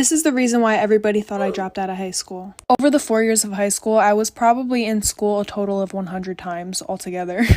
This is the reason why everybody thought I dropped out of high school. Over the 4 years of high school, I was probably in school a total of 100 times altogether.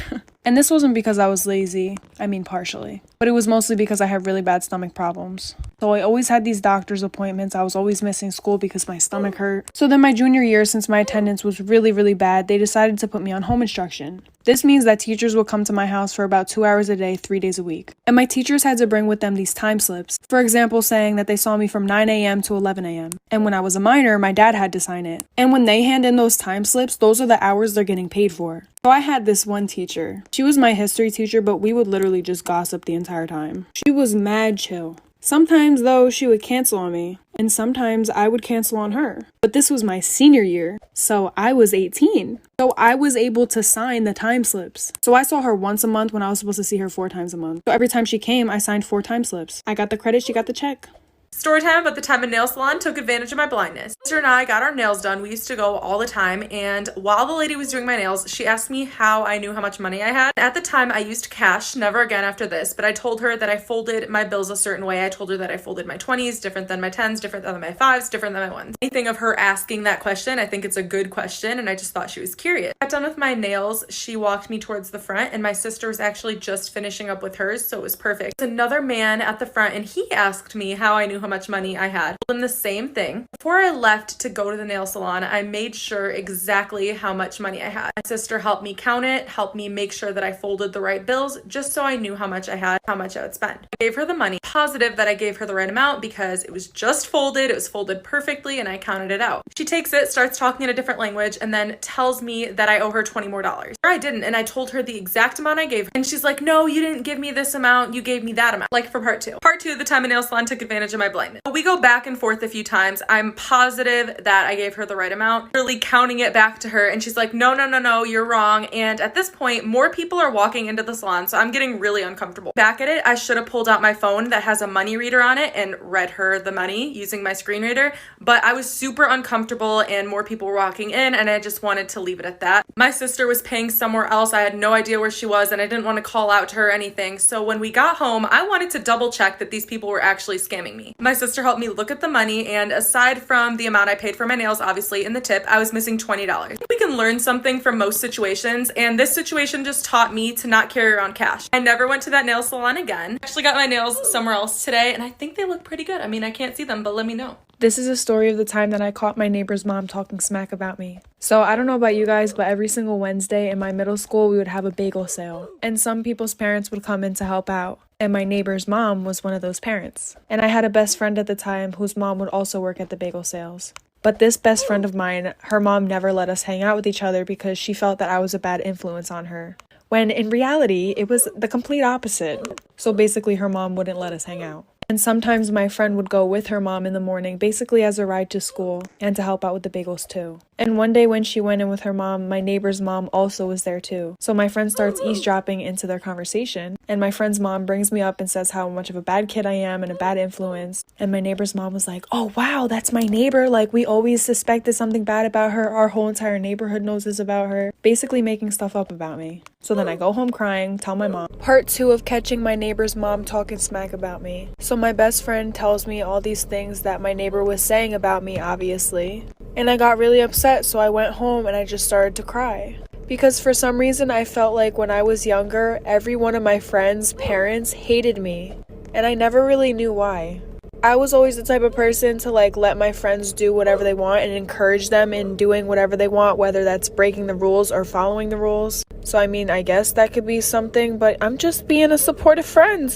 And this wasn't because I was lazy, I mean partially, but it was mostly because I had really bad stomach problems. So I always had these doctor's appointments, I was always missing school because my stomach hurt. So then my junior year, since my attendance was really bad, they decided to put me on home instruction. This means that teachers will come to my house for about 2 hours a day, 3 days a week. And my teachers had to bring with them these time slips, for example saying that they saw me from 9 a.m. to 11 a.m. And when I was a minor, my dad had to sign it. And when they hand in those time slips, those are the hours they're getting paid for. So I had this one teacher. She was my history teacher, but we would literally just gossip the entire time. She was mad chill. Sometimes, though, she would cancel on me, and sometimes I would cancel on her. But this was my senior year, so I was 18. So I was able to sign the time slips. So I saw her once a month when I was supposed to see her 4 times a month. So every time she came, I signed 4 time slips. I got the credit, she got the check. Story time about the time a nail salon took advantage of my blindness. My sister and I got our nails done. We used to go all the time, and while the lady was doing my nails, she asked me how I knew how much money I had. At the time, I used cash, never again after this, but I told her that I folded my bills a certain way. I told her that I folded my 20s different than my 10s, different than my 5s, different than my 1s. Anything of her asking that question, I think it's a good question, and I just thought she was curious. I got done with my nails, she walked me towards the front, and my sister was actually just finishing up with hers, so it was perfect. There's another man at the front, and he asked me how I knew how much money I had. And the same thing. Before I left to go to the nail salon, I made sure exactly how much money I had. My sister helped me count it, helped me make sure that I folded the right bills, just so I knew how much I had, how much I would spend. I gave her the money. Positive that I gave her the right amount because it was just folded, it was folded perfectly, and I counted it out. She takes it, starts talking in a different language, and then tells me that I owe her $20 more. Or I didn't, and I told her the exact amount I gave her, and she's like, no, you didn't give me this amount, you gave me that amount. Like for part 2. Part 2, the time a nail salon took advantage of my blindness. We go back and forth a few times. I'm positive that I gave her the right amount, really counting it back to her, and she's like, no, you're wrong. And at this point, more people are walking into the salon, so I'm getting really uncomfortable. Back at it, I should have pulled out my phone that has a money reader on it and read her the money using my screen reader, but I was super uncomfortable and more people were walking in, and I just wanted to leave it at that. My sister was paying somewhere else. I had no idea where she was, and I didn't want to call out to her or anything, so when we got home, I wanted to double check that these people were actually scamming me. My sister helped me look at the money, and aside from the amount I paid for my nails, obviously in the tip, I was missing $20. We can learn something from most situations, and this situation just taught me to not carry around cash. I never went to that nail salon again. I actually got my nails somewhere else today, and I think they look pretty good. I mean, I can't see them, but let me know. This is a story of the time that I caught my neighbor's mom talking smack about me. So I don't know about you guys, but every single Wednesday in my middle school, we would have a bagel sale. And some people's parents would come in to help out. And my neighbor's mom was one of those parents. And I had a best friend at the time whose mom would also work at the bagel sales. But this best friend of mine, her mom never let us hang out with each other because she felt that I was a bad influence on her. When in reality, it was the complete opposite. So basically her mom wouldn't let us hang out. And sometimes my friend would go with her mom in the morning, basically as a ride to school, and to help out with the bagels too. And one day when she went in with her mom, my neighbor's mom also was there too. So my friend starts eavesdropping into their conversation, and my friend's mom brings me up and says how much of a bad kid I am and a bad influence. And my neighbor's mom was like, oh wow, that's my neighbor, like we always suspected something bad about her, our whole entire neighborhood knows this about her, basically making stuff up about me. So then I go home crying, tell my mom. Part 2 of catching my neighbor's mom talking smack about me. So my best friend tells me all these things that my neighbor was saying about me, obviously. And I got really upset, so I went home and I just started to cry. Because for some reason I felt like when I was younger, every one of my friends' parents hated me. And I never really knew why. I was always the type of person to let my friends do whatever they want and encourage them in doing whatever they want, whether that's breaking the rules or following the rules. So I mean, I guess that could be something, but I'm just being a supportive friend,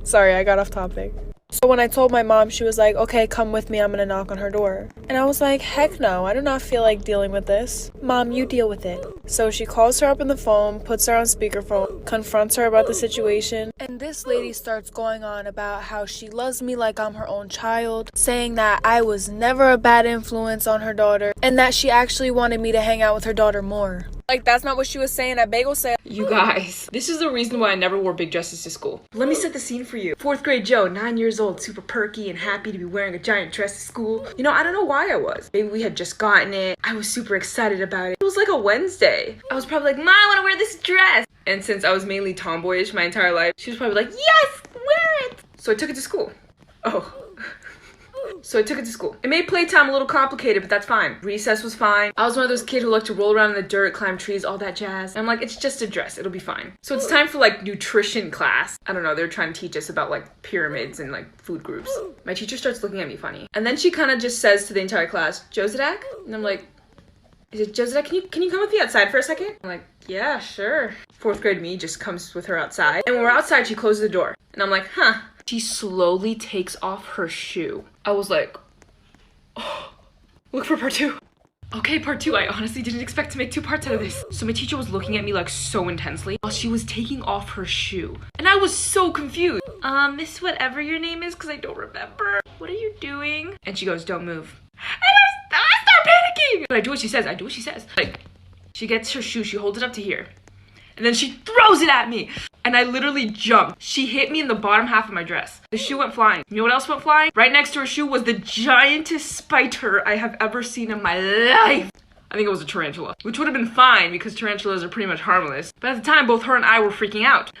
Sorry, I got off topic. So when I told my mom, she was like, okay, come with me, I'm gonna knock on her door. And I was like, heck no, I do not feel like dealing with this. Mom, you deal with it. So she calls her up on the phone, puts her on speakerphone, confronts her about the situation. And this lady starts going on about how she loves me like I'm her own child, saying that I was never a bad influence on her daughter, and that she actually wanted me to hang out with her daughter more. That's not what she was saying at bagel sale. You guys, this is the reason why I never wore big dresses to school. Let me set the scene for you. 4th grade Joe, 9 years old, super perky and happy to be wearing a giant dress to school. You know, I don't know why I was. Maybe we had just gotten it. I was super excited about it. It was like a Wednesday. I was probably like, Mom, I want to wear this dress. And since I was mainly tomboyish my entire life, she was probably like, yes, wear it. So I took it to school. Oh. So I took it to school. It made playtime a little complicated, but that's fine. Recess was fine. I was one of those kids who liked to roll around in the dirt, climb trees, all that jazz. And I'm like, it's just a dress. It'll be fine. So it's time for like nutrition class. I don't know. They're trying to teach us about like pyramids and like food groups. My teacher starts looking at me funny. And then she kind of just says to the entire class, Josadak? And I'm like, is it Josadak? Can you come with me outside for a second? I'm like, yeah, sure. 4th grade me just comes with her outside. And when we're outside, she closes the door. And I'm like, huh. She slowly takes off her shoe. I was like, oh, look for part 2. Okay, part 2. I honestly didn't expect to make 2 parts out of this. So my teacher was looking at me like so intensely while she was taking off her shoe. And I was so confused. Miss whatever your name is, because I don't remember. What are you doing? And she goes, don't move. And I start panicking. But I do what she says. I do what she says. Like, she gets her shoe. She holds it up to here. And then she throws it at me. And I literally jumped. She hit me in the bottom half of my dress. The shoe went flying. You know what else went flying? Right next to her shoe was the giantest spider I have ever seen in my life. I think it was a tarantula, which would have been fine because tarantulas are pretty much harmless. But at the time, both her and I were freaking out.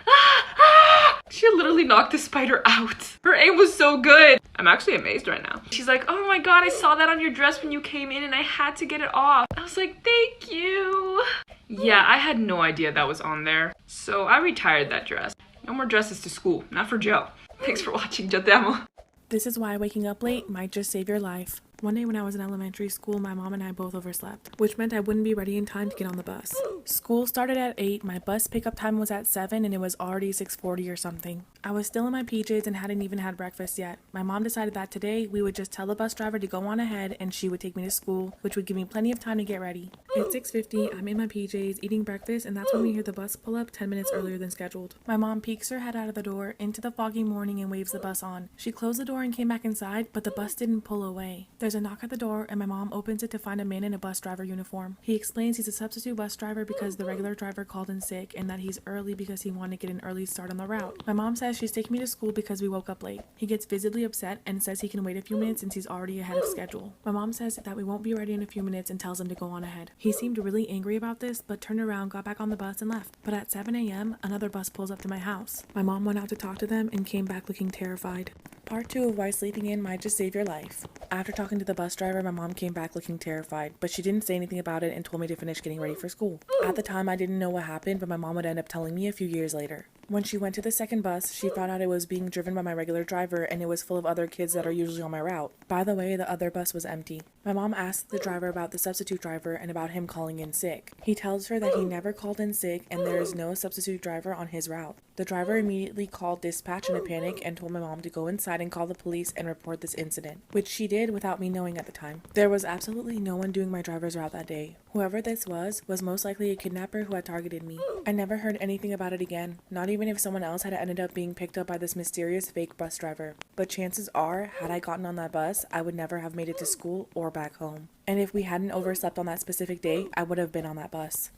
She literally knocked the spider out. Her aim was so good. I'm actually amazed right now. She's like, oh my God, I saw that on your dress when you came in and I had to get it off. I was like, thank you. Yeah, I had no idea that was on there. So I retired that dress. No more dresses to school, not for Joe. Thanks for watching, Yo te amo. This is why waking up late might just save your life. One day when I was in elementary school, my mom and I both overslept, which meant I wouldn't be ready in time to get on the bus. School started at 8, my bus pickup time was at 7, and it was already 6:40 or something. I was still in my PJs and hadn't even had breakfast yet. My mom decided that today we would just tell the bus driver to go on ahead and she would take me to school, which would give me plenty of time to get ready. It's 6:50, I'm in my PJs eating breakfast, and that's when we hear the bus pull up 10 minutes earlier than scheduled. My mom peeks her head out of the door into the foggy morning and waves the bus on. She closed the door and came back inside, but the bus didn't pull away. There's a knock at the door and my mom opens it to find a man in a bus driver uniform. He explains he's a substitute bus driver because the regular driver called in sick and that he's early because he wanted to get an early start on the route. My mom says she's taking me to school because we woke up late. He gets visibly upset and says he can wait a few minutes since he's already ahead of schedule. My mom says that we won't be ready in a few minutes and tells him to go on ahead. He seemed really angry about this, but turned around, got back on the bus and left. But at 7 a.m., another bus pulls up to my house. My mom went out to talk to them and came back looking terrified. Part 2 of why sleeping in might just save your life. After talking to the bus driver, my mom came back looking terrified, but she didn't say anything about it and told me to finish getting ready for school. At the time, I didn't know what happened, but my mom would end up telling me a few years later. When she went to the second bus, she found out it was being driven by my regular driver and it was full of other kids that are usually on my route. By the way, the other bus was empty. My mom asked the driver about the substitute driver and about him calling in sick. He tells her that he never called in sick and there is no substitute driver on his route. The driver immediately called dispatch in a panic and told my mom to go inside and call the police and report this incident, which she did without me knowing at the time. There was absolutely no one doing my driver's route that day. Whoever this was most likely a kidnapper who had targeted me. I never heard anything about it again, not even if someone else had ended up being picked up by this mysterious fake bus driver. But chances are, had I gotten on that bus, I would never have made it to school or back home. And if we hadn't overslept on that specific day, I would have been on that bus.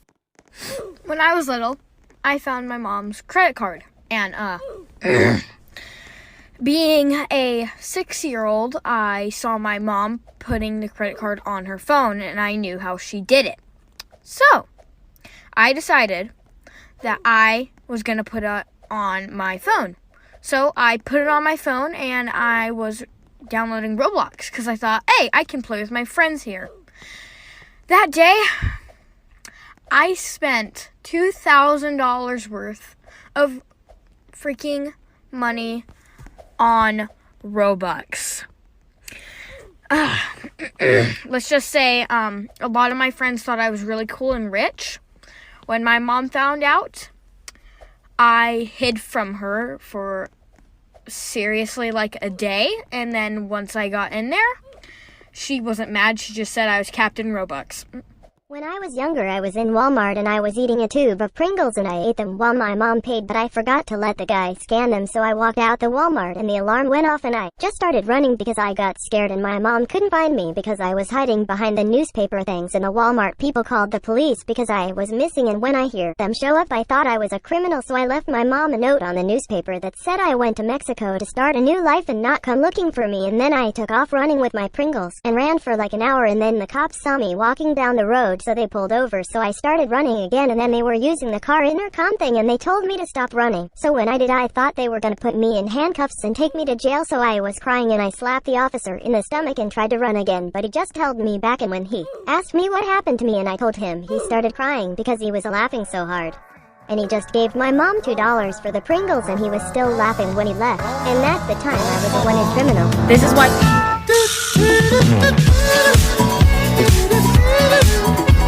When I was little, I found my mom's credit card. And, being a 6-year-old, I saw my mom putting the credit card on her phone, and I knew how she did it. So, I decided that I was going to put it on my phone. So, I put it on my phone, and I was downloading Roblox, because I thought, hey, I can play with my friends here. That day, I spent $2,000 worth of freaking money on Robux. Let's just say a lot of my friends thought I was really cool and rich. When my mom found out, I hid from her for seriously like a day, and then once I got in there, she wasn't mad. She just said I was Captain Robux. When I was younger, I was in Walmart and I was eating a tube of Pringles and I ate them while my mom paid, but I forgot to let the guy scan them, so I walked out the Walmart and the alarm went off and I just started running because I got scared and my mom couldn't find me because I was hiding behind the newspaper things, and the Walmart people called the police because I was missing, and when I hear them show up I thought I was a criminal, so I left my mom a note on the newspaper that said I went to Mexico to start a new life and not come looking for me, and then I took off running with my Pringles and ran for like an hour, and then the cops saw me walking down the road loud, so they pulled over. So I started running again, and then they were using the car intercom thing, and they told me to stop running. So when I did, I thought they were gonna put me in handcuffs and take me to jail, so I was crying and I slapped the officer in the stomach and tried to run again, but he just held me back, and when he asked me what happened to me and I told him, he started crying because he was laughing so hard. And he just gave my mom $2 for the Pringles, and he was still laughing when he left. And that's the time I was a wanted criminal. This is why